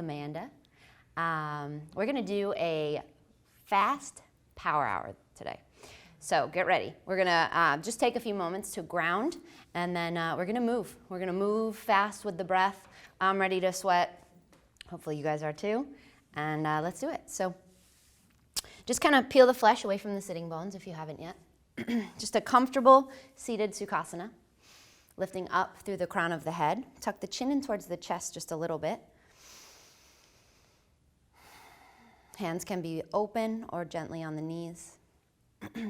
Amanda. We're gonna do a fast power hour today. So get ready. We're gonna just take a few moments to ground, and then we're gonna move. We're gonna move fast with the breath. I'm ready to sweat. Hopefully you guys are too. And let's do it. So just kind of peel the flesh away from the sitting bones if you haven't yet. Just a comfortable seated Sukhasana. Lifting up through the crown of the head. Tuck the chin in towards the chest just a little bit. Hands can be open or gently on the knees.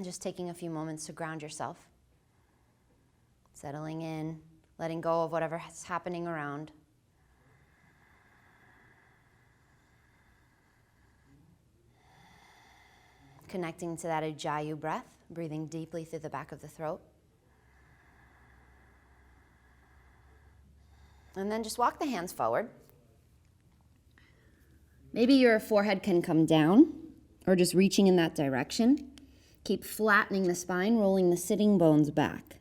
Just taking a few moments to ground yourself. Settling in, letting go of whatever is happening around. Connecting to that Ujjayi breath, breathing deeply through the back of the throat. And then just walk the hands forward. Maybe your forehead can come down or just reaching in that direction. Keep flattening the spine, rolling the sitting bones back.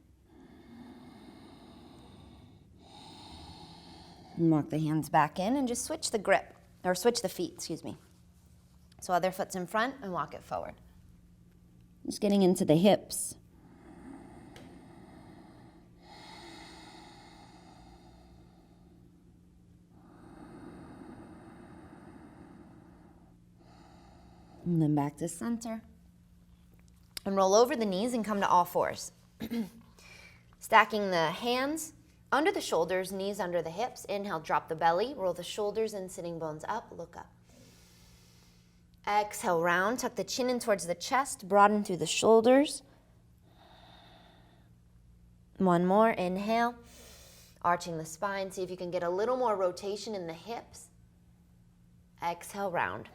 And walk the hands back in and just switch the grip, or switch the feet, excuse me. So other foot's in front and walk it forward. Just getting into the hips. And then back to center. And roll over the knees and come to all fours. Stacking the hands under the shoulders, knees under the hips. Inhale, drop the belly, roll the shoulders and sitting bones up, look up. Exhale, round, tuck the chin in towards the chest, broaden through the shoulders. One more, inhale, arching the spine. See if you can get a little more rotation in the hips. Exhale, round.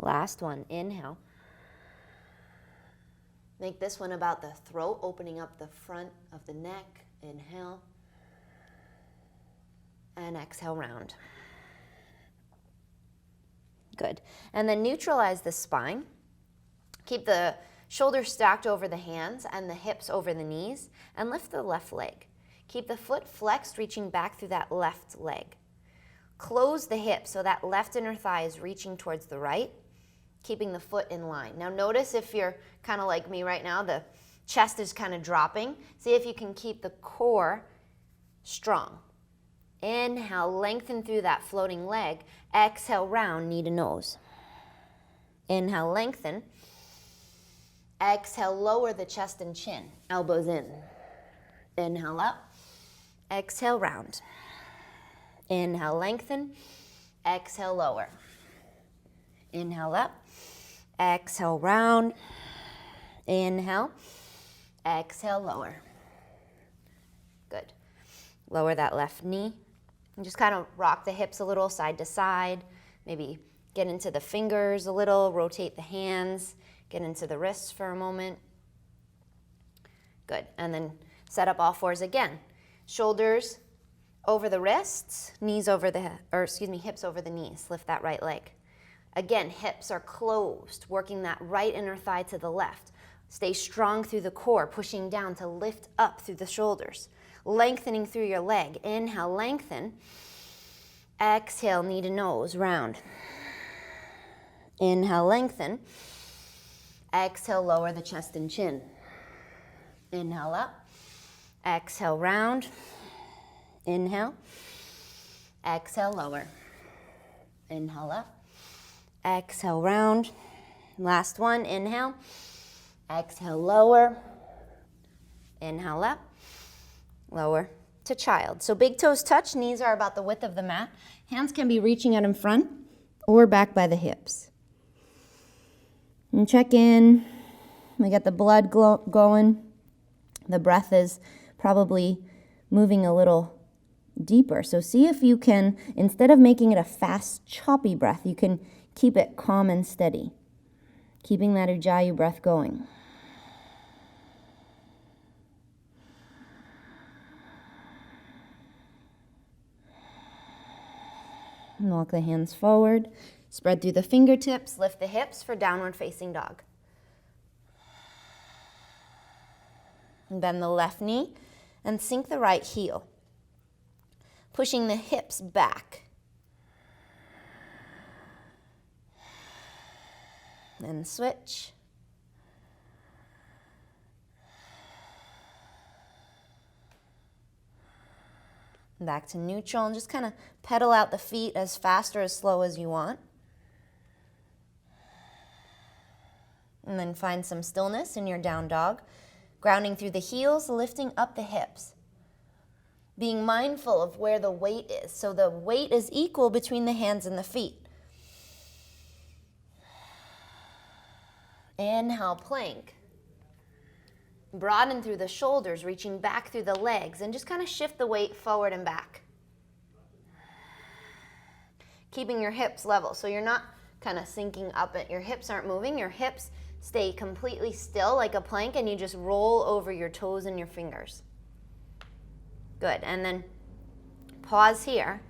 Last one, inhale. Make this one about the throat, opening up the front of the neck. Inhale. And exhale, round. Good. And then neutralize the spine. Keep the shoulders stacked over the hands and the hips over the knees, and lift the left leg. Keep the foot flexed, reaching back through that left leg. Close the hip so that left inner thigh is reaching towards the right, keeping the foot in line. Now notice if you're kind of like me right now, the chest is kind of dropping. See if you can keep the core strong. Inhale, lengthen through that floating leg. Exhale, round, knee to nose. Inhale, lengthen. Exhale, lower the chest and chin, elbows in. Inhale, up. Exhale, round. Inhale, lengthen. Exhale, lower. Inhale, up. Exhale, round. Inhale. Exhale, lower. Good. Lower that left knee. And just kind of rock the hips a little side to side. Maybe get into the fingers a little. Rotate the hands. Get into the wrists for a moment. Good. And then set up all fours again. Shoulders over the wrists. Knees over the, hips over the knees. Lift that right leg. Again, hips are closed, working that right inner thigh to the left. Stay strong through the core, pushing down to lift up through the shoulders. Lengthening through your leg. Inhale, lengthen. Exhale, knee to nose, round. Inhale, lengthen. Exhale, lower the chest and chin. Inhale, up. Exhale, round. Inhale. Exhale, lower. Inhale, up. Exhale, round. Last one, inhale. Exhale, lower. Inhale, up. Lower to child. So big toes touch, knees are about the width of the mat. Hands can be reaching out in front or back by the hips. And check in. We got the blood going. The breath is probably moving a little deeper. So see if you can, instead of making it a fast, choppy breath, you can keep it calm and steady, keeping that Ujjayi breath going. And walk the hands forward, spread through the fingertips, lift the hips for downward facing dog. And bend the left knee and sink the right heel. pushing the hips back. Then switch. Back to neutral, and just kind of pedal out the feet as fast or as slow as you want. And then find some stillness in your down dog, grounding through the heels, lifting up the hips. Being mindful of where the weight is. So the weight is equal between the hands and the feet. Inhale, plank. Broaden through the shoulders, reaching back through the legs, and just kind of shift the weight forward and back. Keeping your hips level, so you're not kind of sinking up. Your hips aren't moving. Your hips stay completely still like a plank, and you just roll over your toes and your fingers. Good, and then pause here.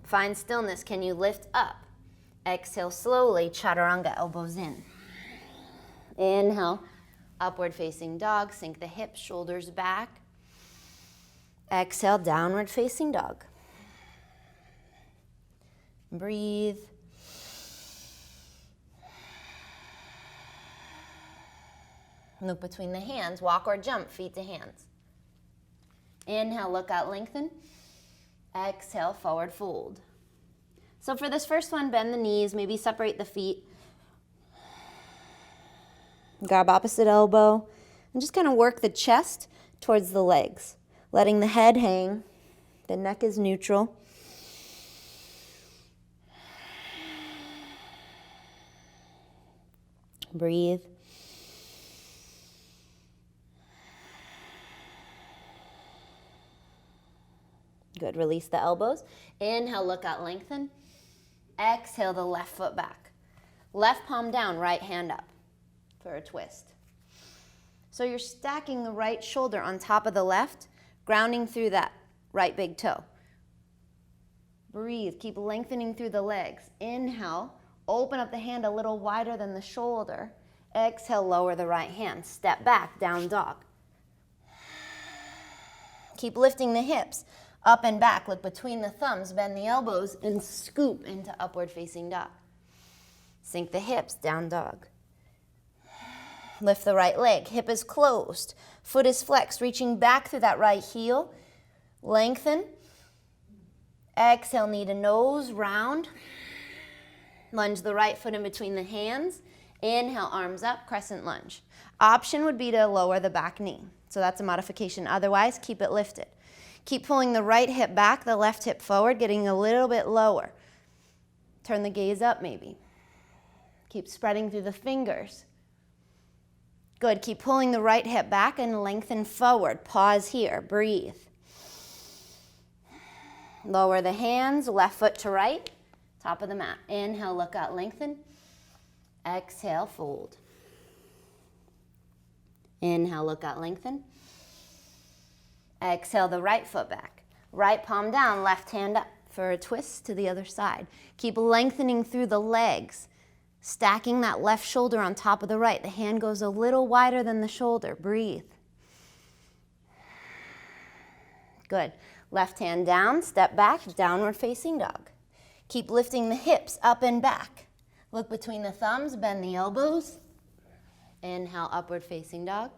Find stillness. Can you lift up? Exhale slowly, chaturanga, elbows in. Inhale, upward facing dog, sink the hips, shoulders back. Exhale, downward facing dog. Breathe. Look between the hands, walk or jump, feet to hands. Inhale, look out, lengthen. Exhale, forward fold. So for this first one, bend the knees, maybe separate the feet. Grab opposite elbow, and just kind of work the chest towards the legs, letting the head hang. The neck is neutral. Breathe. Good, release the elbows. Inhale, look out, lengthen. Exhale, the left foot back. Left palm down, right hand up for a twist. So you're stacking the right shoulder on top of the left, grounding through that right big toe. Breathe, keep lengthening through the legs. Inhale, open up the hand a little wider than the shoulder. Exhale, lower the right hand. Step back, down dog. Keep lifting the hips. Up and back, look between the thumbs, bend the elbows, and scoop into upward facing dog. Sink the hips, down dog. Lift the right leg, hip is closed, foot is flexed, reaching back through that right heel. Lengthen. Exhale, knee to nose, round. Lunge the right foot in between the hands. Inhale, arms up, crescent lunge. Option would be to lower the back knee. So that's a modification. Otherwise, keep it lifted. Keep pulling the right hip back, the left hip forward, getting a little bit lower. Turn the gaze up maybe. Keep spreading through the fingers. Good, keep pulling the right hip back and lengthen forward. Pause here, breathe. Lower the hands, left foot to right, top of the mat. Inhale, look out, lengthen. Exhale, fold. Inhale, look out, lengthen. Exhale, the right foot back. Right palm down, left hand up for a twist to the other side. Keep lengthening through the legs, stacking that left shoulder on top of the right. The hand goes a little wider than the shoulder. Breathe. Good. Left hand down, step back, downward facing dog. Keep lifting the hips up and back. Look between the thumbs, bend the elbows. Inhale, upward facing dog.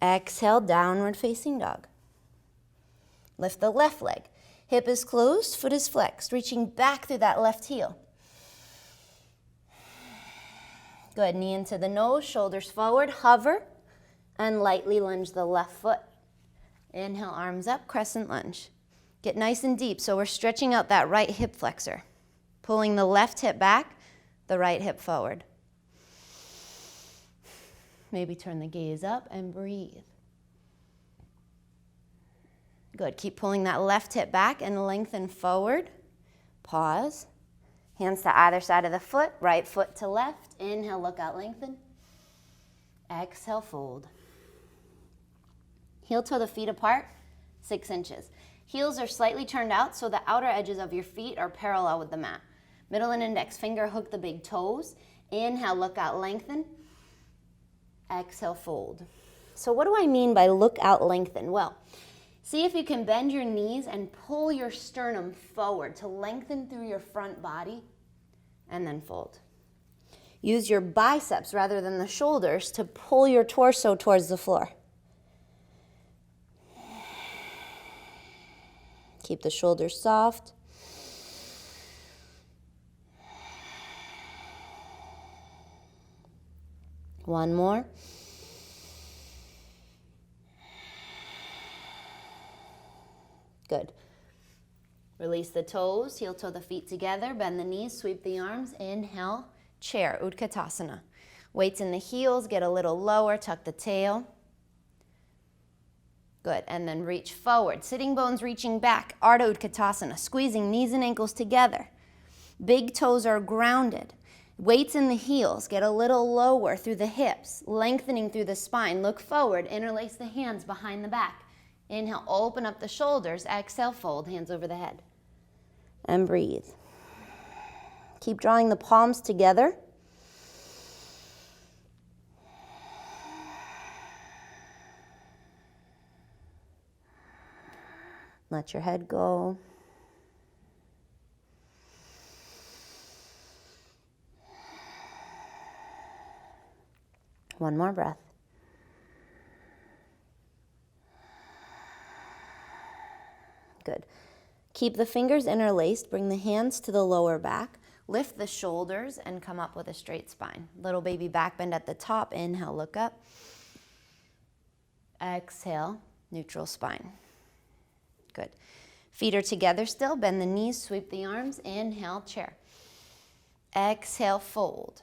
Exhale, downward facing dog. Lift the left leg. Hip is closed, foot is flexed, reaching back through that left heel. Good, knee into the nose, shoulders forward, hover, and lightly lunge the left foot. Inhale, arms up, crescent lunge. Get nice and deep, so we're stretching out that right hip flexor. Pulling the left hip back, the right hip forward. Maybe turn the gaze up and breathe. Good, keep pulling that left hip back and lengthen forward. Pause. Hands to either side of the foot, right foot to left. Inhale, look out, lengthen. Exhale, fold. Heel toe the feet apart, 6 inches. Heels are slightly turned out so the outer edges of your feet are parallel with the mat. Middle and index finger hook the big toes. Inhale, look out, lengthen. Exhale, fold. So what do I mean by look out, lengthen? Well, See if you can bend your knees and pull your sternum forward to lengthen through your front body, and then fold. Use your biceps rather than the shoulders to pull your torso towards the floor. Keep the shoulders soft. One more. Good. Release the toes, heel toe the feet together, bend the knees, sweep the arms, inhale, chair, Utkatasana. Weights in the heels, get a little lower, tuck the tail. Good, and then reach forward. Sitting bones reaching back, Ardha Utkatasana, squeezing knees and ankles together. Big toes are grounded. Weights in the heels, get a little lower through the hips, lengthening through the spine. Look forward, interlace the hands behind the back. Inhale, open up the shoulders. Exhale, fold, hands over the head. And breathe. Keep drawing the palms together. Let your head go. One more breath. Good. Keep the fingers interlaced. Bring the hands to the lower back. Lift the shoulders and come up with a straight spine. Little baby back bend at the top. Inhale, look up. Exhale, neutral spine. Good. Feet are together still. Bend the knees, sweep the arms. Inhale, chair. Exhale, fold.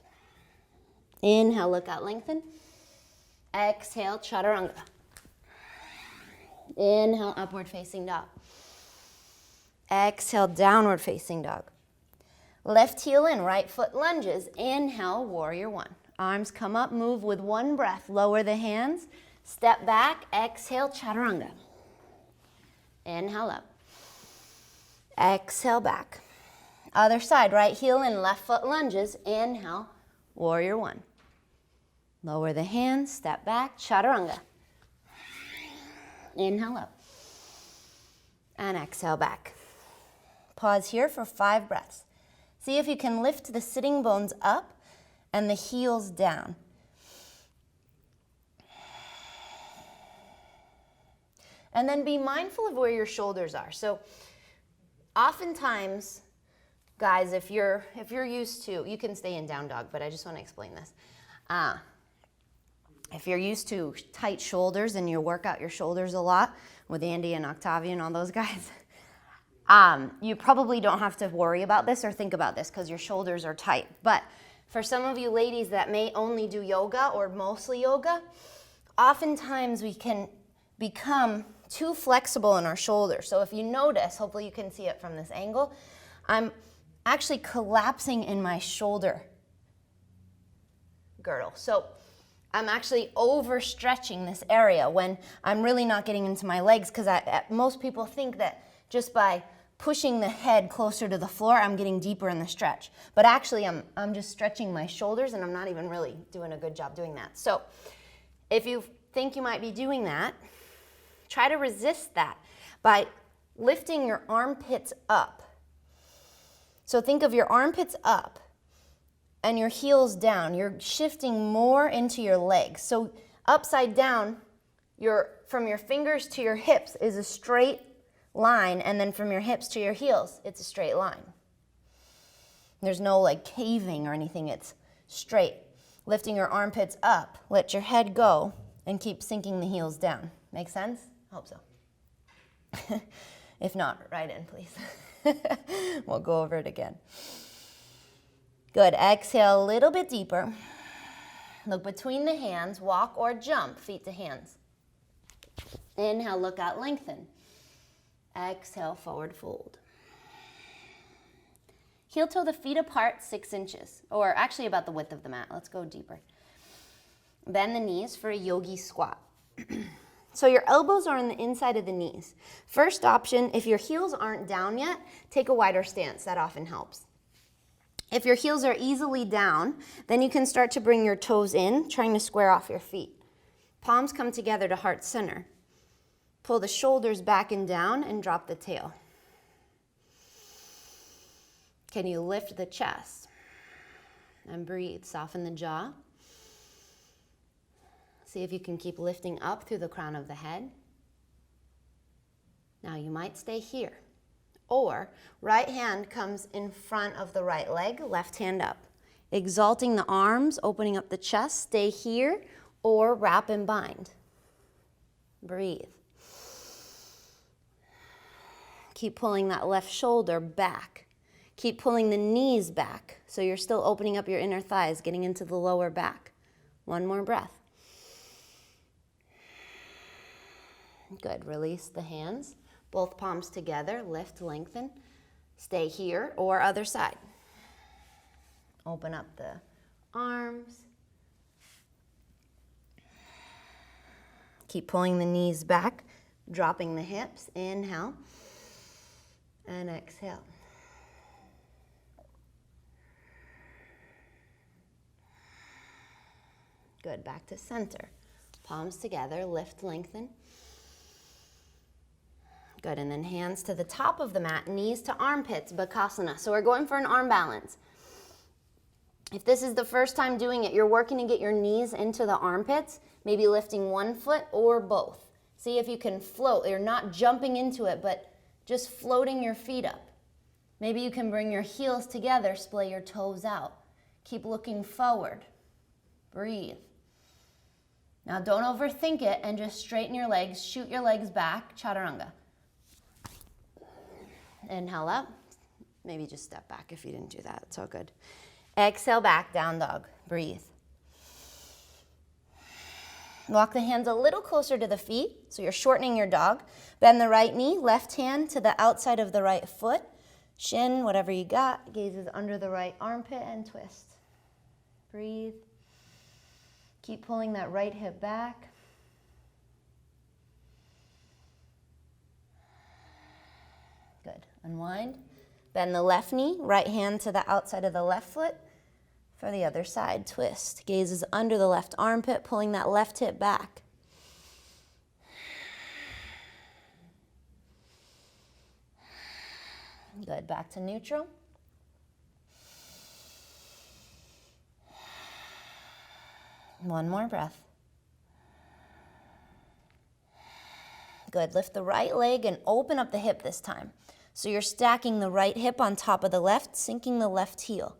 Inhale, look out, lengthen. Exhale, chaturanga. Inhale, upward facing dog. Exhale, downward facing dog. Left heel in, right foot lunges. Inhale, warrior one. Arms come up, move with one breath. Lower the hands, step back, exhale, chaturanga. Inhale up. Exhale back. Other side, right heel in, left foot lunges. Inhale, warrior one. Lower the hands, step back, chaturanga. Inhale up. And exhale back. Pause here for 5 breaths. See if you can lift the sitting bones up and the heels down. And then be mindful of where your shoulders are. So oftentimes, guys, if you're used to, you can stay in down dog, but I just want to explain this. If you're used to tight shoulders and you work out your shoulders a lot with Andy and Octavia and all those guys, you probably don't have to worry about this or think about this because your shoulders are tight. But for some of you ladies that may only do yoga or mostly yoga, oftentimes we can become too flexible in our shoulders. So if you notice, hopefully you can see it from this angle, I'm actually collapsing in my shoulder girdle. So I'm actually overstretching this area when I'm really not getting into my legs, because most people think that just by pushing the head closer to the floor, I'm getting deeper in the stretch. But actually, I'm just stretching my shoulders, and I'm not even really doing a good job doing that. So if you think you might be doing that, try to resist that by lifting your armpits up. So think of your armpits up and your heels down. You're shifting more into your legs. So upside down, from your fingers to your hips is a straight line, and then from your hips to your heels, it's a straight line. There's no like caving or anything, it's straight. Lifting your armpits up, let your head go, and keep sinking the heels down. Make sense? I hope so. If not, write in, please. We'll go over it again. Good, exhale a little bit deeper. Look between the hands, walk or jump, feet to hands. Inhale, look out, lengthen. Exhale, forward fold. Heel toe the feet apart 6 inches, or actually about the width of the mat. Let's go deeper. Bend the knees for a yogi squat. So your elbows are on the inside of the knees. First option, if your heels aren't down yet, take a wider stance. That often helps. If your heels are easily down, then you can start to bring your toes in, trying to square off your feet. Palms come together to heart center. Pull the shoulders back and down and drop the tail. Can you lift the chest? And breathe, soften the jaw. See if you can keep lifting up through the crown of the head. Now you might stay here. Or right hand comes in front of the right leg, left hand up. Exalting the arms, opening up the chest, stay here or wrap and bind. Breathe. Keep pulling that left shoulder back. Keep pulling the knees back so you're still opening up your inner thighs, getting into the lower back. One more breath. Good. Release the hands. Both palms together. Lift, lengthen. Stay here or other side. Open up the arms. Keep pulling the knees back, dropping the hips. Inhale and exhale. Good. Back to center. Palms together. Lift, lengthen. Good, and then hands to the top of the mat, knees to armpits, Bakasana. So we're going for an arm balance. If this is the first time doing it, you're working to get your knees into the armpits, maybe lifting one foot or both. See if you can float. You're not jumping into it, but just floating your feet up. Maybe you can bring your heels together, splay your toes out. Keep looking forward. Breathe. Now don't overthink it and just straighten your legs, shoot your legs back, Chaturanga. Inhale up. Maybe just step back if you didn't do that. It's all good. Exhale back, down dog. Breathe. Walk the hands a little closer to the feet, so you're shortening your dog. Bend the right knee, left hand to the outside of the right foot. Shin, whatever you got, gazes under the right armpit and twist. Breathe. Keep pulling that right hip back. Good. Unwind. Bend the left knee, right hand to the outside of the left foot. For the other side, twist. Gazes under the left armpit, pulling that left hip back. Good. Back to neutral. One more breath. Good. Lift the right leg and open up the hip this time. So you're stacking the right hip on top of the left, sinking the left heel.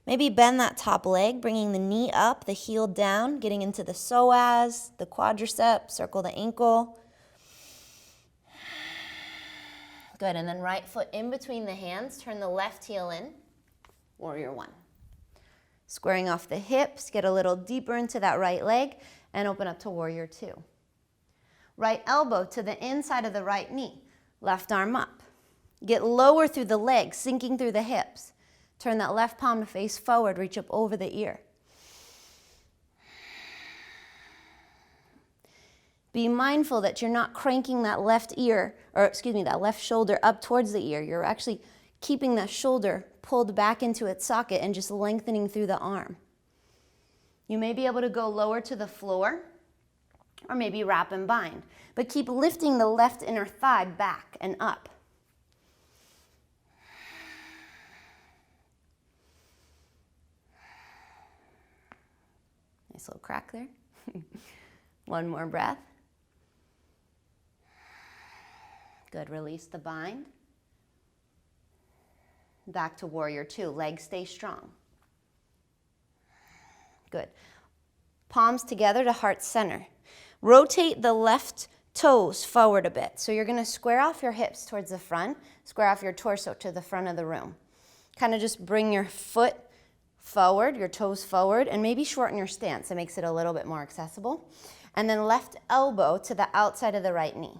Maybe bend that top leg, bringing the knee up, the heel down, getting into the psoas, the quadricep, circle the ankle. Good, and then right foot in between the hands, turn the left heel in, warrior one. Squaring off the hips, get a little deeper into that right leg, and open up to warrior two. Right elbow to the inside of the right knee, left arm up. Get lower through the legs, sinking through the hips. Turn that left palm to face forward, reach up over the ear. Be mindful that you're not cranking that left shoulder up towards the ear. You're actually keeping that shoulder pulled back into its socket and just lengthening through the arm. You may be able to go lower to the floor or maybe wrap and bind, but keep lifting the left inner thigh back and up. Nice little crack there. One more breath. Good, release the bind. Back to warrior two, legs stay strong. Good. Palms together to heart center. Rotate the left toes forward a bit. So you're gonna square off your hips towards the front, square off your torso to the front of the room. Kind of just bring your foot forward, your toes forward, and maybe shorten your stance. It makes it a little bit more accessible. And then left elbow to the outside of the right knee.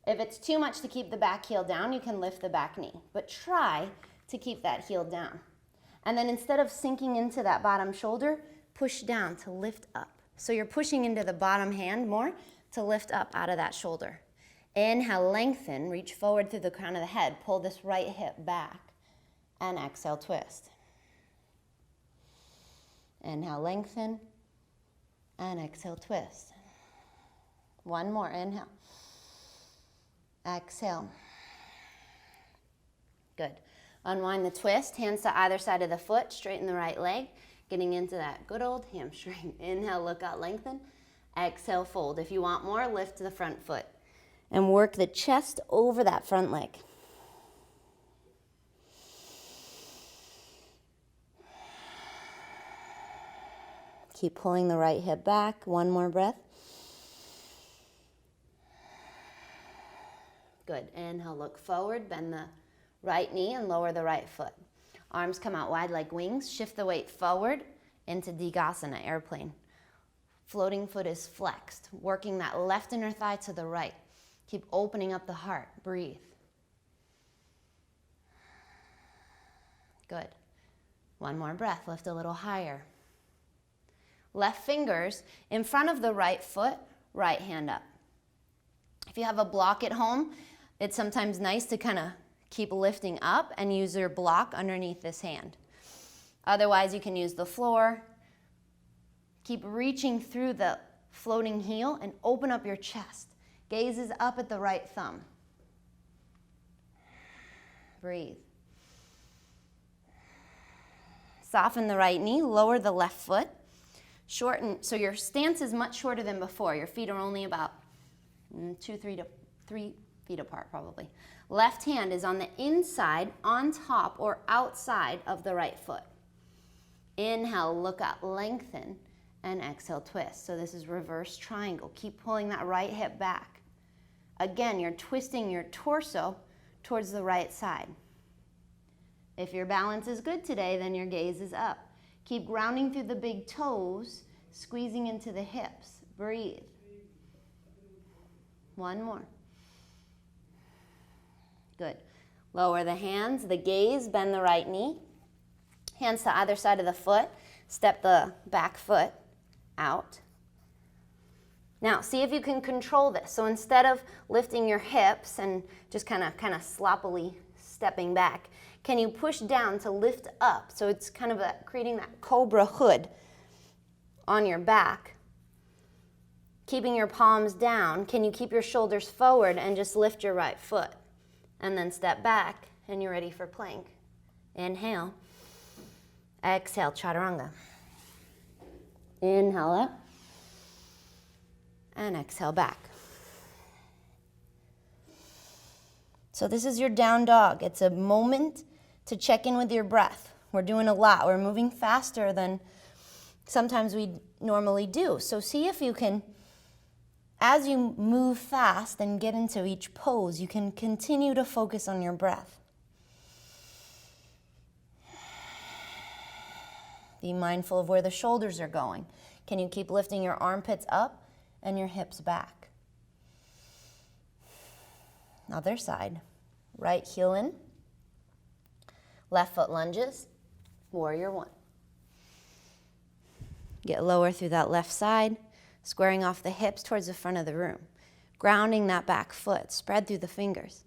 If it's too much to keep the back heel down, you can lift the back knee, but try to keep that heel down. And then instead of sinking into that bottom shoulder, push down to lift up. So you're pushing into the bottom hand more to lift up out of that shoulder. Inhale, lengthen, reach forward through the crown of the head, pull this right hip back, and exhale, twist. Inhale, lengthen, and exhale, twist. One more, inhale. Exhale. Good. Unwind the twist, hands to either side of the foot, straighten the right leg, getting into that good old hamstring. Inhale, look out, lengthen. Exhale, fold. If you want more, lift the front foot and work the chest over that front leg. Keep pulling the right hip back. One more breath. Good. Inhale, look forward, bend the right knee and lower the right foot. Arms come out wide like wings. Shift the weight forward into Digasana, airplane. Floating foot is flexed, working that left inner thigh to the right. Keep opening up the heart. Breathe. Good. One more breath. Lift a little higher. Left fingers in front of the right foot, right hand up. If you have a block at home, it's sometimes nice to kind of keep lifting up and use your block underneath this hand. Otherwise, you can use the floor. Keep reaching through the floating heel and open up your chest. Gaze is up at the right thumb. Breathe. Soften the right knee, lower the left foot. Shorten, so your stance is much shorter than before. Your feet are only about 3 feet apart probably. Left hand is on the inside, on top, or outside of the right foot. Inhale, look up, lengthen, and exhale, twist. So this is reverse triangle. Keep pulling that right hip back. Again, you're twisting your torso towards the right side. If your balance is good today, then your gaze is up. Keep grounding through the big toes, squeezing into the hips. Breathe. One more. Good. Lower the hands, the gaze, bend the right knee. Hands to either side of the foot. Step the back foot out. Now, see if you can control this. So instead of lifting your hips and just kind of sloppily stepping back, can you push down to lift up? So it's kind of creating that cobra hood on your back. Keeping your palms down, can you keep your shoulders forward and just lift your right foot? And then step back and you're ready for plank. Inhale. Exhale, chaturanga. Inhale up. And exhale back. So this is your down dog. It's a moment to check in with your breath. We're doing a lot. We're moving faster than sometimes we normally do. So see if you can, as you move fast and get into each pose, you can continue to focus on your breath. Be mindful of where the shoulders are going. Can you keep lifting your armpits up and your hips back? Other side. Right heel in. Left foot lunges. Warrior one. Get lower through that left side, squaring off the hips towards the front of the room. Grounding that back foot. Spread through the fingers.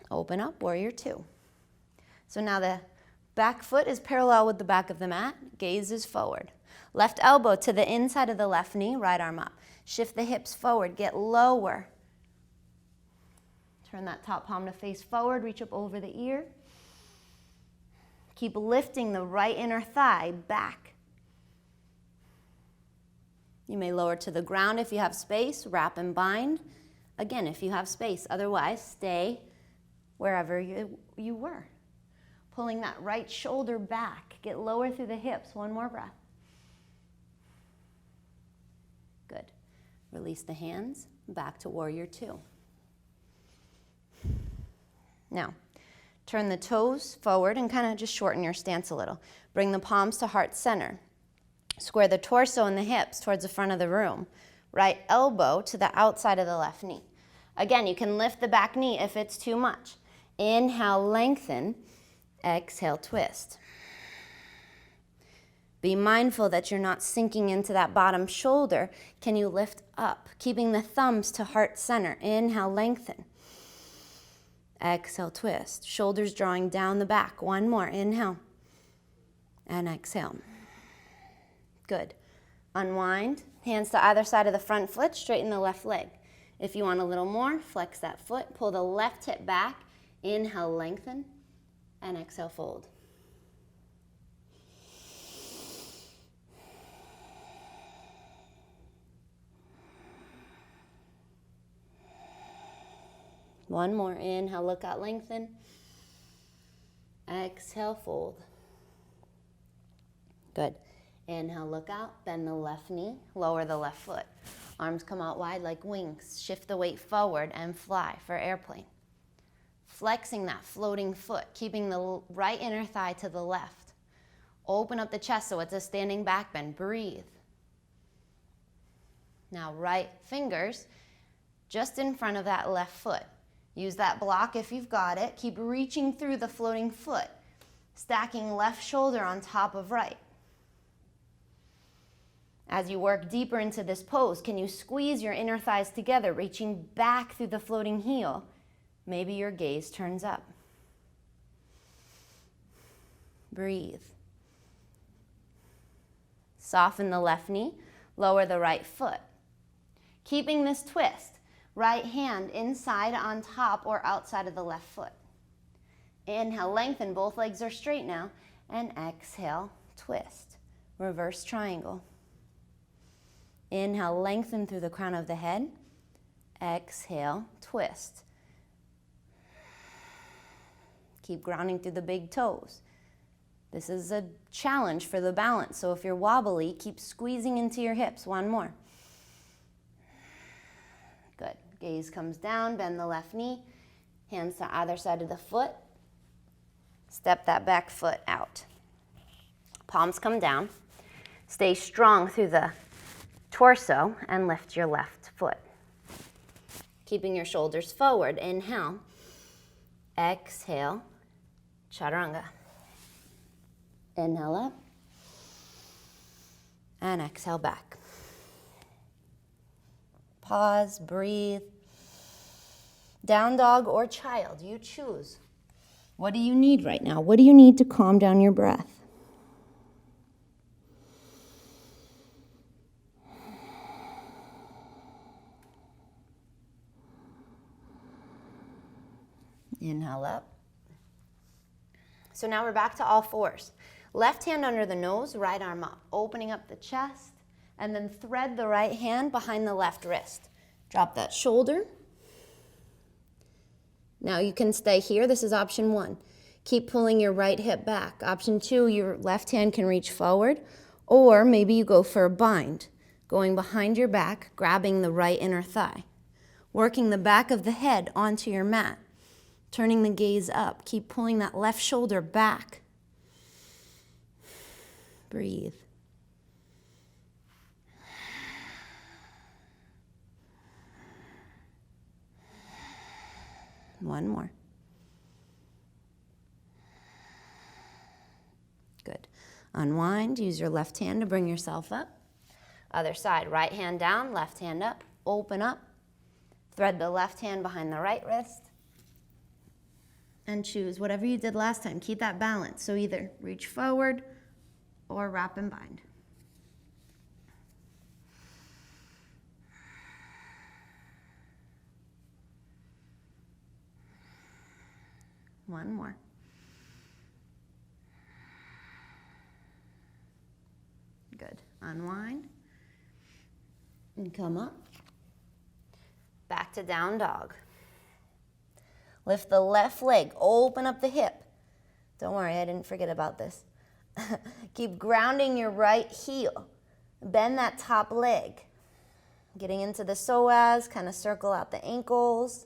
Open up, warrior two. So now the back foot is parallel with the back of the mat. Gaze is forward. Left elbow to the inside of the left knee, right arm up. Shift the hips forward, get lower. Turn that top palm to face forward, reach up over the ear. Keep lifting the right inner thigh back. You may lower to the ground if you have space, wrap and bind. Again, if you have space, otherwise stay wherever you were. Pulling that right shoulder back, get lower through the hips, one more breath. Good. Release the hands, back to warrior two. Now, turn the toes forward and kind of just shorten your stance a little. Bring the palms to heart center. Square the torso and the hips towards the front of the room. Right elbow to the outside of the left knee. Again, you can lift the back knee if it's too much. Inhale, lengthen. Exhale, twist. Be mindful that you're not sinking into that bottom shoulder. Can you lift up? Keeping the thumbs to heart center. Inhale, lengthen. Exhale, twist. Shoulders drawing down the back. One more. Inhale. And exhale. Good. Unwind, hands to either side of the front foot, straighten the left leg. If you want a little more, flex that foot, pull the left hip back, inhale, lengthen, and exhale, fold. One more, inhale, look out, lengthen. Exhale, fold. Good. Inhale, look out, bend the left knee, lower the left foot. Arms come out wide like wings. Shift the weight forward and fly for airplane. Flexing that floating foot, keeping the right inner thigh to the left. Open up the chest so it's a standing back bend. Breathe. Now right fingers just in front of that left foot. Use that block if you've got it. Keep reaching through the floating foot, stacking left shoulder on top of right. As you work deeper into this pose, can you squeeze your inner thighs together, reaching back through the floating heel? Maybe your gaze turns up. Breathe. Soften the left knee, lower the right foot. Keeping this twist. Right hand inside on top or outside of the left foot. Inhale, lengthen, both legs are straight now. And exhale, twist. Reverse triangle. Inhale, lengthen through the crown of the head. Exhale, twist. Keep grounding through the big toes. This is a challenge for the balance, so if you're wobbly, keep squeezing into your hips. One more. Good. Gaze comes down, bend the left knee, hands to either side of the foot. Step that back foot out. Palms come down. Stay strong through the torso and lift your left foot. Keeping your shoulders forward. Inhale. Exhale. Chaturanga. Inhale up. And exhale back. Pause, breathe. Down dog or child, you choose. What do you need right now? What do you need to calm down your breath? Inhale up. So now we're back to all fours. Left hand under the nose, right arm up, opening up the chest. And then thread the right hand behind the left wrist. Drop that shoulder. Now you can stay here. This is option 1. Keep pulling your right hip back. Option 2, your left hand can reach forward, or maybe you go for a bind, going behind your back, grabbing the right inner thigh, working the back of the head onto your mat, turning the gaze up. Keep pulling that left shoulder back. Breathe. One more. Good. Unwind. Use your left hand to bring yourself up. Other side. Right hand down, left hand up. Open up. Thread the left hand behind the right wrist. And choose whatever you did last time. Keep that balance. So either reach forward or wrap and bind. One more. Good. Unwind. And come up. Back to down dog. Lift the left leg. Open up the hip. Don't worry, I didn't forget about this. Keep grounding your right heel. Bend that top leg. Getting into the psoas, kind of circle out the ankles.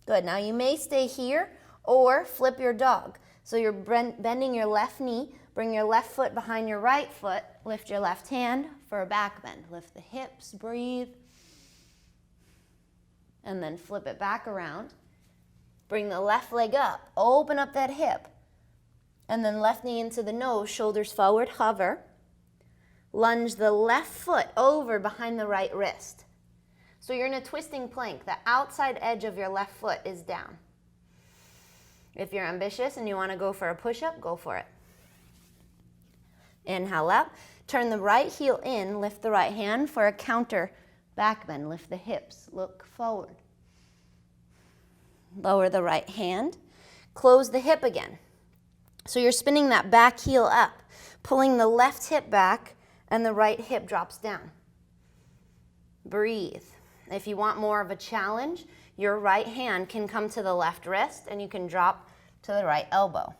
Good. Now you may stay here or flip your dog. So you're bending your left knee, bring your left foot behind your right foot, lift your left hand for a back bend. Lift the hips, breathe. And then flip it back around. Bring the left leg up, open up that hip. And then left knee into the nose, shoulders forward, hover. Lunge the left foot over behind the right wrist. So you're in a twisting plank. The outside edge of your left foot is down. If you're ambitious and you want to go for a push-up, go for it. Inhale up. Turn the right heel in, lift the right hand for a counter back bend. Lift the hips, look forward. Lower the right hand, close the hip again. So you're spinning that back heel up, pulling the left hip back and the right hip drops down. Breathe. If you want more of a challenge, your right hand can come to the left wrist and you can drop to the right elbow.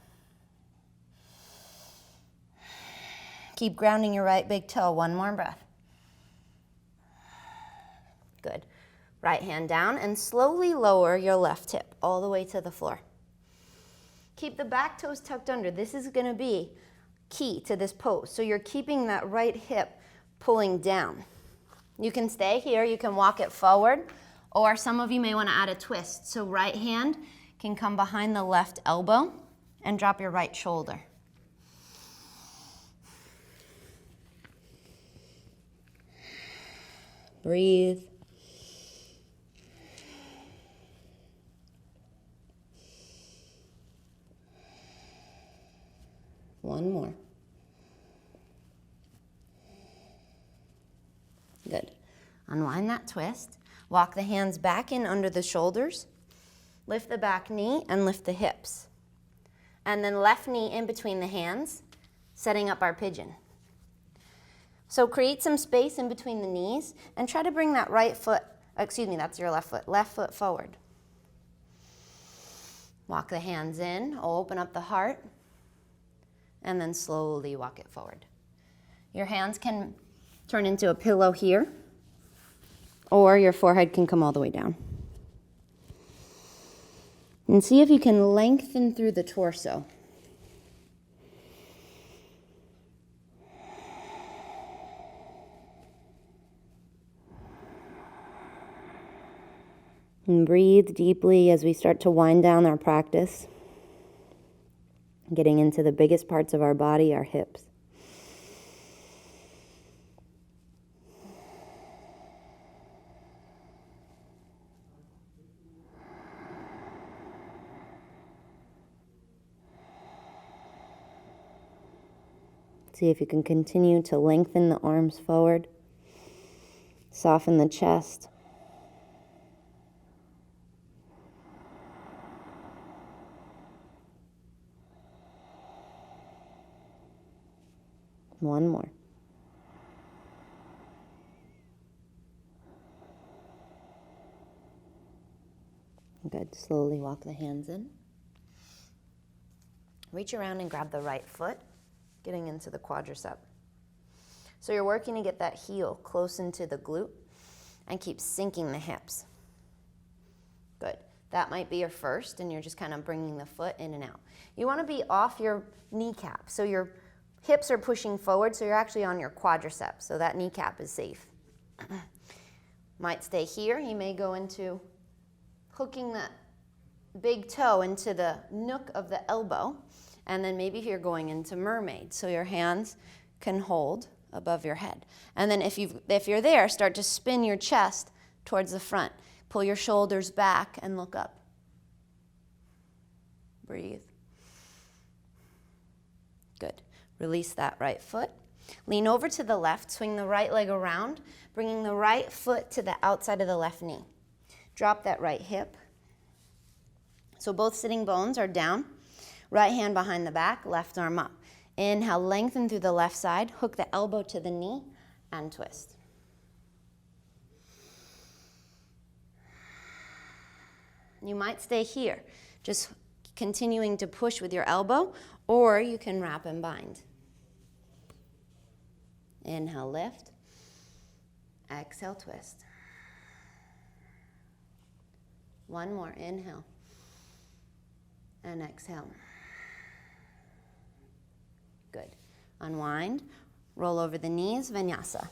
Keep grounding your right big toe. One more breath. Good. Right hand down and slowly lower your left hip all the way to the floor. Keep the back toes tucked under. This is going to be key to this pose. So you're keeping that right hip pulling down. You can stay here. You can walk it forward, or some of you may want to add a twist. So right hand can come behind the left elbow and drop your right shoulder. Breathe. One more. Good. Unwind that twist. Walk the hands back in under the shoulders. Lift the back knee and lift the hips. And then left knee in between the hands, setting up our pigeon. So create some space in between the knees and try to bring that right foot, that's your left foot forward. Walk the hands in, open up the heart, and then slowly walk it forward. Your hands can turn into a pillow here, or your forehead can come all the way down. And see if you can lengthen through the torso. And breathe deeply as we start to wind down our practice, getting into the biggest parts of our body, our hips. See if you can continue to lengthen the arms forward, soften the chest. One more. Good. Slowly walk the hands in. Reach around and grab the right foot, getting into the quadricep. So you're working to get that heel close into the glute and keep sinking the hips. Good. That might be your first, and you're just kind of bringing the foot in and out. You want to be off your kneecap, so your hips are pushing forward, so you're actually on your quadricep, so that kneecap is safe. Might stay here. You may go into hooking that big toe into the nook of the elbow, and then maybe you're going into mermaid, so your hands can hold above your head. And then if you're there, start to spin your chest towards the front. Pull your shoulders back and look up. Breathe. Good. Release that right foot. Lean over to the left, swing the right leg around, bringing the right foot to the outside of the left knee. Drop that right hip. So both sitting bones are down. Right hand behind the back, left arm up. Inhale, lengthen through the left side, hook the elbow to the knee, and twist. You might stay here, just continuing to push with your elbow, or you can wrap and bind. Inhale, lift. Exhale, twist. One more, inhale. And exhale. Good. Unwind, roll over the knees, vinyasa.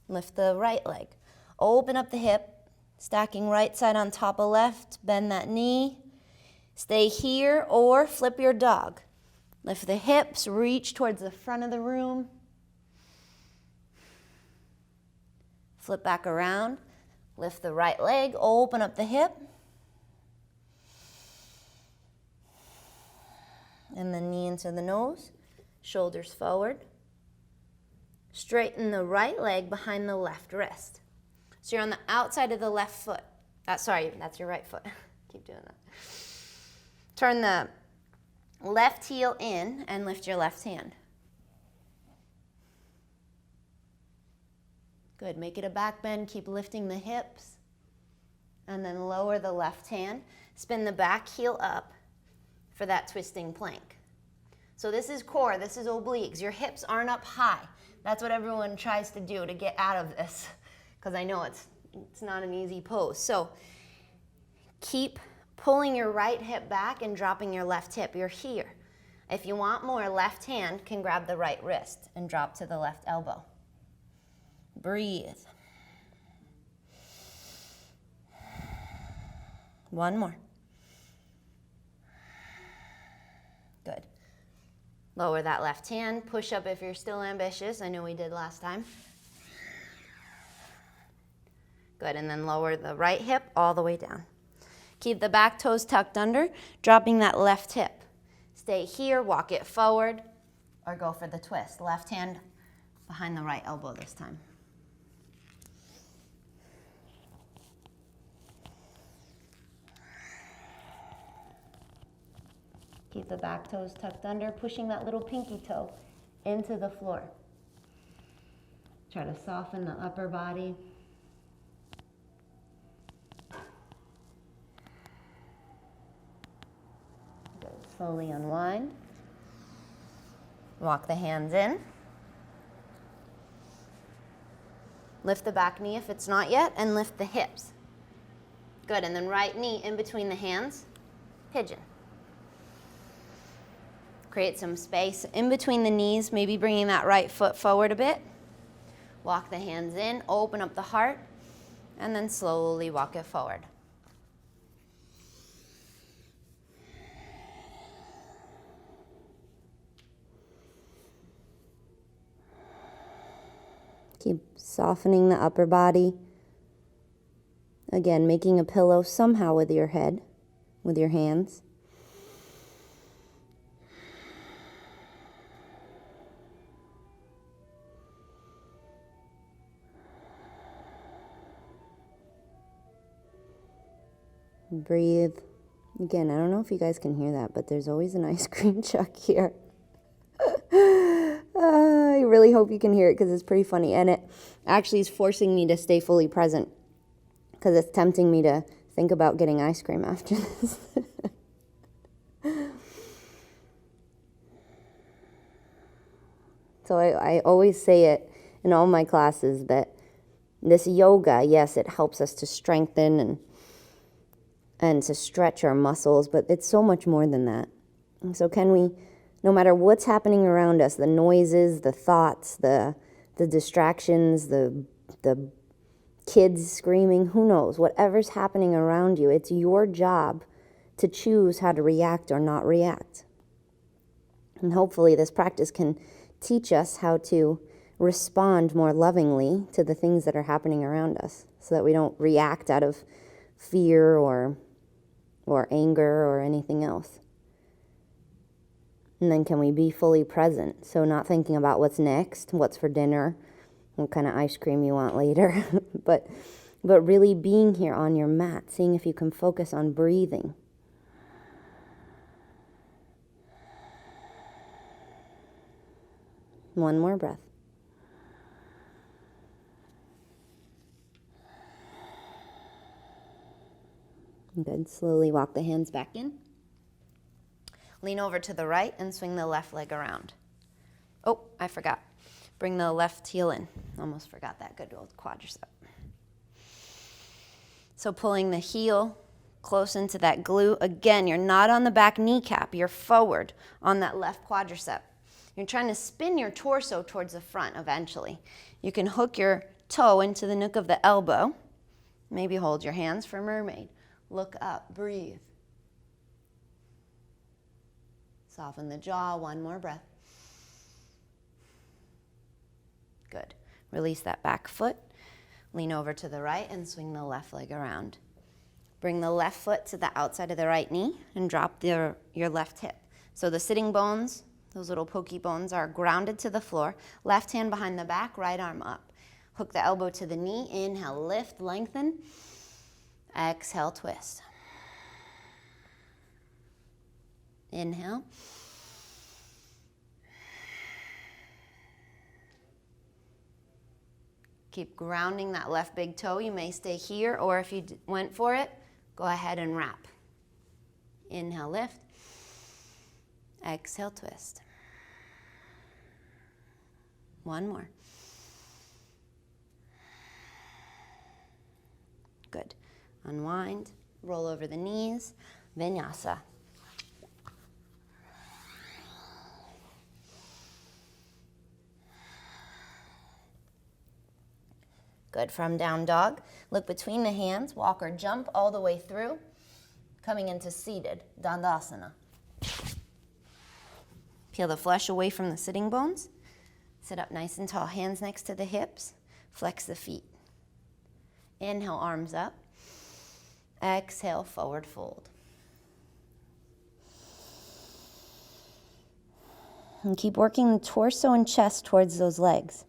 Lift the right leg. Open up the hip, stacking right side on top of left. Bend that knee. Stay here or flip your dog. Lift the hips, reach towards the front of the room. Flip back around, lift the right leg, open up the hip. And the knee into the nose, shoulders forward. Straighten the right leg behind the left wrist. So you're on the outside of the left foot. Sorry, that's your right foot. Keep doing that. Turn the left heel in and lift your left hand. Good, make it a back bend, keep lifting the hips. And then lower the left hand. Spin the back heel up for that twisting plank. So this is core, this is obliques. Your hips aren't up high. That's what everyone tries to do to get out of this, because I know it's not an easy pose. So keep pulling your right hip back and dropping your left hip. You're here. If you want more, left hand can grab the right wrist and drop to the left elbow. Breathe. One more. Good. Lower that left hand. Push up if you're still ambitious. I know we did last time. Good, and then lower the right hip all the way down. Keep the back toes tucked under, dropping that left hip. Stay here, walk it forward, or go for the twist. Left hand behind the right elbow this time. Keep the back toes tucked under, pushing that little pinky toe into the floor. Try to soften the upper body. Good. Slowly unwind. Walk the hands in. Lift the back knee if it's not yet, and lift the hips. Good, and then right knee in between the hands, pigeon. Create some space in between the knees, maybe bringing that right foot forward a bit. Walk the hands in, open up the heart, and then slowly walk it forward. Keep softening the upper body. Again, making a pillow somehow with your head, with your hands. Breathe. Again, I don't know if you guys can hear that, but there's always an ice cream truck here. I really hope you can hear it because it's pretty funny. And it actually is forcing me to stay fully present because it's tempting me to think about getting ice cream after this. So I always say it in all my classes that this yoga, yes, it helps us to strengthen and to stretch our muscles, but it's so much more than that. And so can we, no matter what's happening around us, the noises, the thoughts, the distractions, the kids screaming, who knows, whatever's happening around you, it's your job to choose how to react or not react. And hopefully this practice can teach us how to respond more lovingly to the things that are happening around us so that we don't react out of fear or anger or anything else. And then can we be fully present? So not thinking about what's next, what's for dinner, what kind of ice cream you want later, but really being here on your mat, seeing if you can focus on breathing. One more breath. Good. Slowly walk the hands back in. Lean over to the right and swing the left leg around. Oh, I forgot. Bring the left heel in. Almost forgot that good old quadricep. So pulling the heel close into that glute. Again, you're not on the back kneecap. You're forward on that left quadricep. You're trying to spin your torso towards the front eventually. You can hook your toe into the nook of the elbow. Maybe hold your hands for mermaid. Look up, breathe. Soften the jaw, one more breath. Good. Release that back foot. Lean over to the right and swing the left leg around. Bring the left foot to the outside of the right knee and drop your left hip. So the sitting bones, those little pokey bones, are grounded to the floor. Left hand behind the back, right arm up. Hook the elbow to the knee. Inhale, lift, lengthen. Exhale, twist. Inhale. Keep grounding that left big toe. You may stay here, or if you went for it, go ahead and wrap. Inhale, lift. Exhale, twist. One more. Good. Unwind, roll over the knees, vinyasa. Good. From down dog, look between the hands, walk or jump all the way through, coming into seated, dandasana. Peel the flesh away from the sitting bones. Sit up nice and tall, hands next to the hips, flex the feet. Inhale, arms up. Exhale, forward fold. And keep working the torso and chest towards those legs.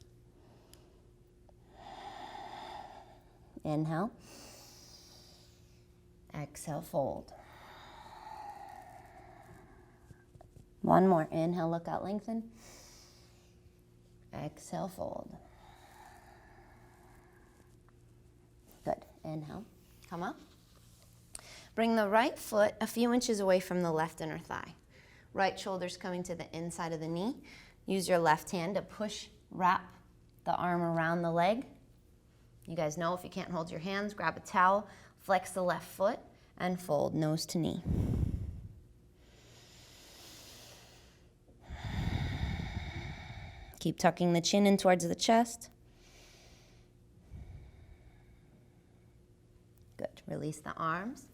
Inhale. Exhale, fold. One more. Inhale, look out, lengthen. Exhale, fold. Good. Inhale. Come up. Bring the right foot a few inches away from the left inner thigh. Right shoulder's coming to the inside of the knee. Use your left hand to wrap the arm around the leg. You guys know if you can't hold your hands, grab a towel, flex the left foot, and fold nose to knee. Keep tucking the chin in towards the chest. Good. Release the arms.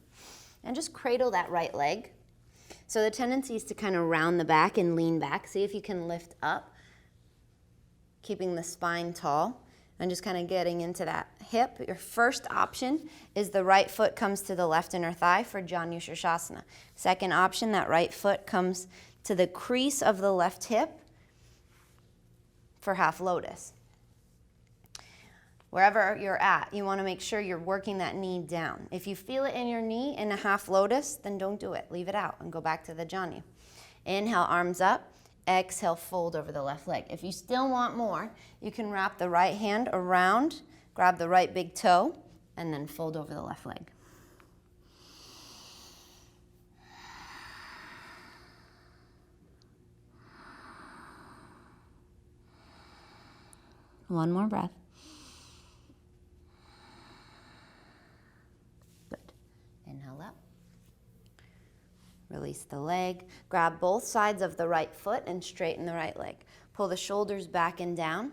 And just cradle that right leg. So the tendency is to kind of round the back and lean back. See if you can lift up, keeping the spine tall. And just kind of getting into that hip. Your first option is the right foot comes to the left inner thigh for Janu Shirshasana. Second option, that right foot comes to the crease of the left hip for half lotus. Wherever you're at, you want to make sure you're working that knee down. If you feel it in your knee in a half lotus, then don't do it. Leave it out and go back to the Janu. Inhale, arms up. Exhale, fold over the left leg. If you still want more, you can wrap the right hand around, grab the right big toe, and then fold over the left leg. One more breath. Good. Inhale up. Release the leg. Grab both sides of the right foot and straighten the right leg. Pull the shoulders back and down,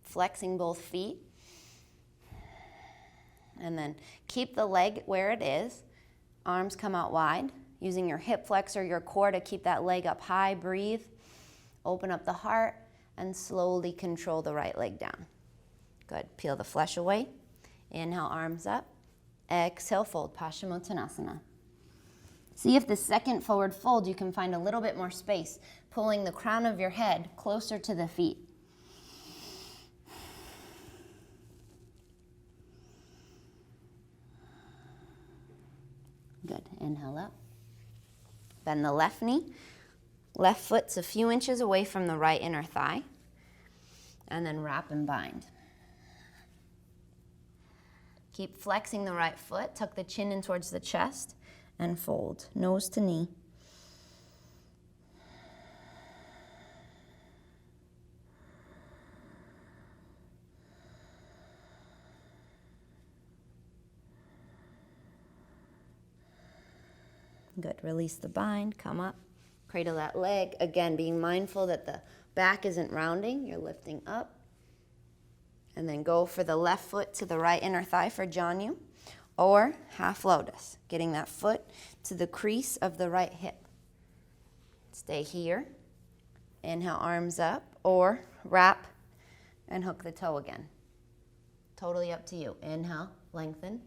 flexing both feet. And then keep the leg where it is. Arms come out wide. Using your hip flexor, your core to keep that leg up high. Breathe. Open up the heart and slowly control the right leg down. Good. Peel the flesh away. Inhale, arms up. Exhale, fold. Paschimottanasana. See if the second forward fold you can find a little bit more space, pulling the crown of your head closer to the feet. Good. Inhale up. Bend the left knee. Left foot's a few inches away from the right inner thigh. And then wrap and bind. Keep flexing the right foot. Tuck the chin in towards the chest. And fold, nose to knee. Good, release the bind, come up, cradle that leg. Again, being mindful that the back isn't rounding, you're lifting up. And then go for the left foot to the right inner thigh for Janu. Or half lotus, getting that foot to the crease of the right hip. Stay here. Inhale, arms up, or wrap and hook the toe again. Totally up to you. Inhale, lengthen.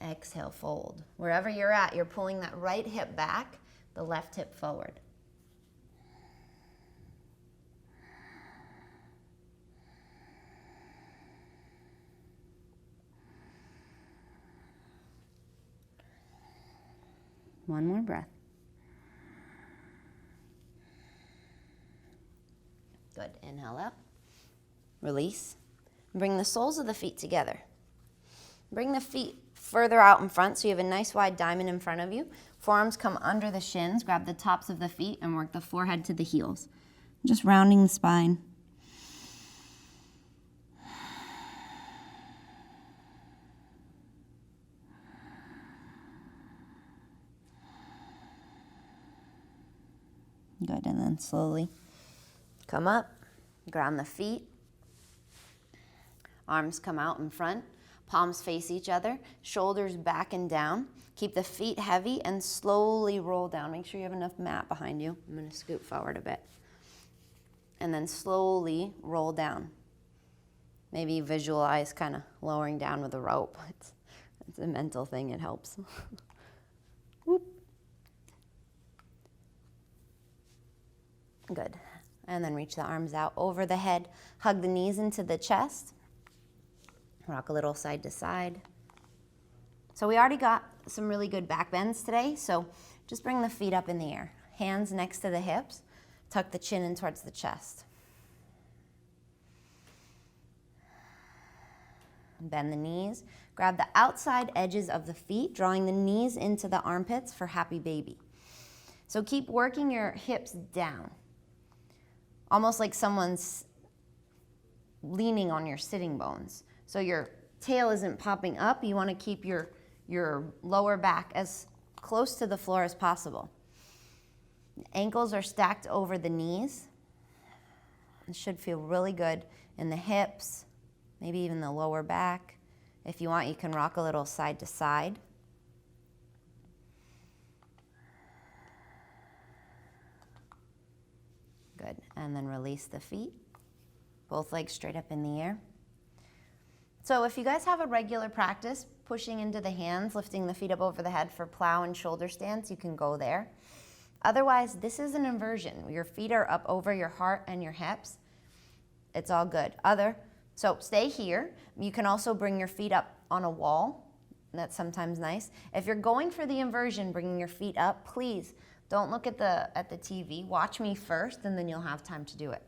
Exhale, fold. Wherever you're at, you're pulling that right hip back, the left hip forward. One more breath. Good. Inhale up. Release. Bring the soles of the feet together. Bring the feet further out in front so you have a nice wide diamond in front of you. Forearms come under the shins. Grab the tops of the feet and work the forehead to the heels. Just rounding the spine. Good, and then slowly come up, ground the feet. Arms come out in front, palms face each other, shoulders back and down. Keep the feet heavy and slowly roll down. Make sure you have enough mat behind you. I'm gonna scoot forward a bit. And then slowly roll down. Maybe visualize kind of lowering down with a rope. It's a mental thing, it helps. Whoop. Good. And then reach the arms out over the head. Hug the knees into the chest. Rock a little side to side. So we already got some really good back bends today, so just bring the feet up in the air. Hands next to the hips. Tuck the chin in towards the chest. Bend the knees. Grab the outside edges of the feet, drawing the knees into the armpits for happy baby. So keep working your hips down. Almost like someone's leaning on your sitting bones. So your tail isn't popping up. You want to keep your lower back as close to the floor as possible. Ankles are stacked over the knees. It should feel really good in the hips, maybe even the lower back. If you want, you can rock a little side to side. Good, and then release the feet. Both legs straight up in the air. So if you guys have a regular practice, pushing into the hands, lifting the feet up over the head for plow and shoulder stance, you can go there. Otherwise, this is an inversion. Your feet are up over your heart and your hips. It's all good. So stay here. You can also bring your feet up on a wall. That's sometimes nice. If you're going for the inversion, bringing your feet up, please don't look at the TV. Watch me first, and then you'll have time to do it.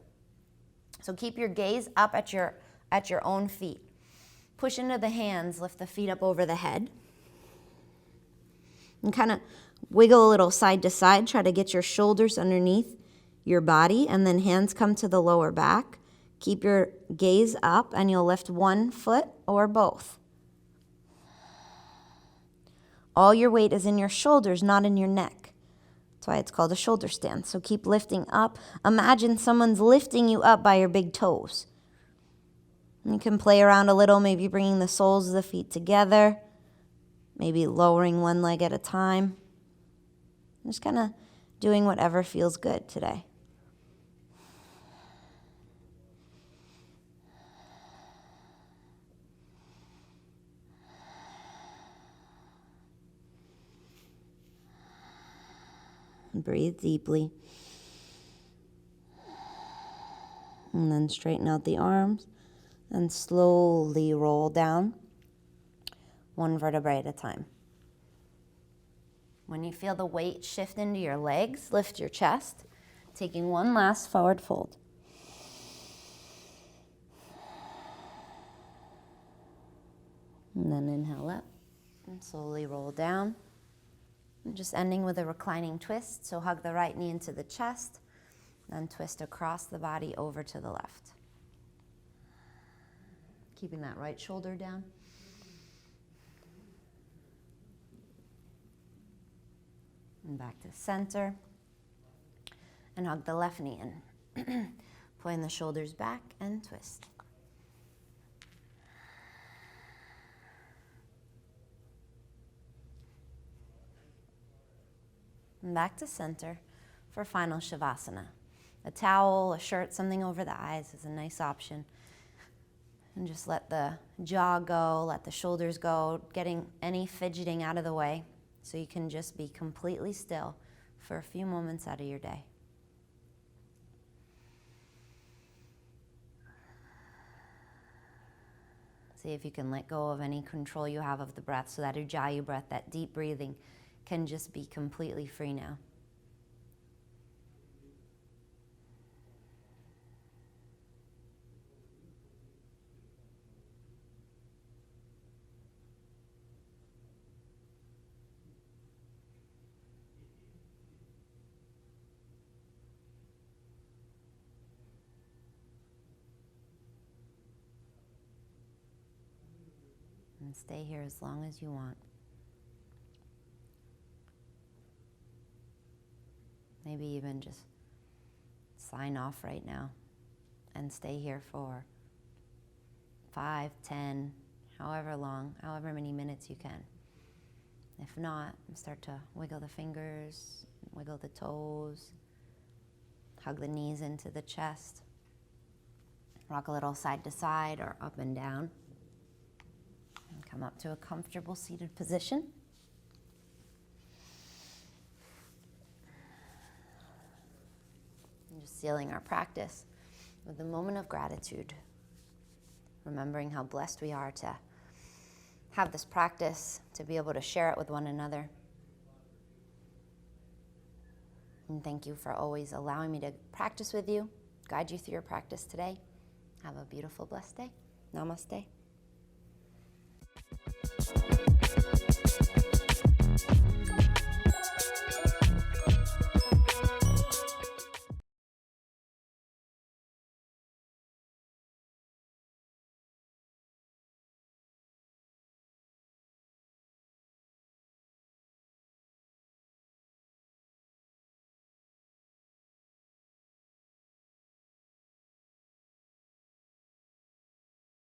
So keep your gaze up at your own feet. Push into the hands, lift the feet up over the head. And kind of wiggle a little side to side. Try to get your shoulders underneath your body, and then hands come to the lower back. Keep your gaze up, and you'll lift one foot or both. All your weight is in your shoulders, not in your neck. That's why it's called a shoulder stand. So keep lifting up. Imagine someone's lifting you up by your big toes. You can play around a little, maybe bringing the soles of the feet together, maybe lowering one leg at a time. Just kind of doing whatever feels good today. Breathe deeply. And then straighten out the arms and slowly roll down, one vertebrae at a time. When you feel the weight shift into your legs, lift your chest, taking one last forward fold. And then inhale up and slowly roll down. And just ending with a reclining twist, so hug the right knee into the chest, then twist across the body over to the left. Keeping that right shoulder down. And back to center. And hug the left knee in. Pulling the shoulders back and twist. And back to center for final Shavasana. A towel, a shirt, something over the eyes is a nice option. And just let the jaw go, let the shoulders go, getting any fidgeting out of the way so you can just be completely still for a few moments out of your day. See if you can let go of any control you have of the breath so that Ujjayi breath, that deep breathing, can just be completely free now. And stay here as long as you want. Maybe even just sign off right now and stay here for 5, 10, however long, however many minutes you can. If not, start to wiggle the fingers, wiggle the toes, hug the knees into the chest, rock a little side to side or up and down. Come up to a comfortable seated position. And just sealing our practice with a moment of gratitude, remembering how blessed we are to have this practice, to be able to share it with one another. And thank you for always allowing me to practice with you, guide you through your practice today. Have a beautiful, blessed day. Namaste. Come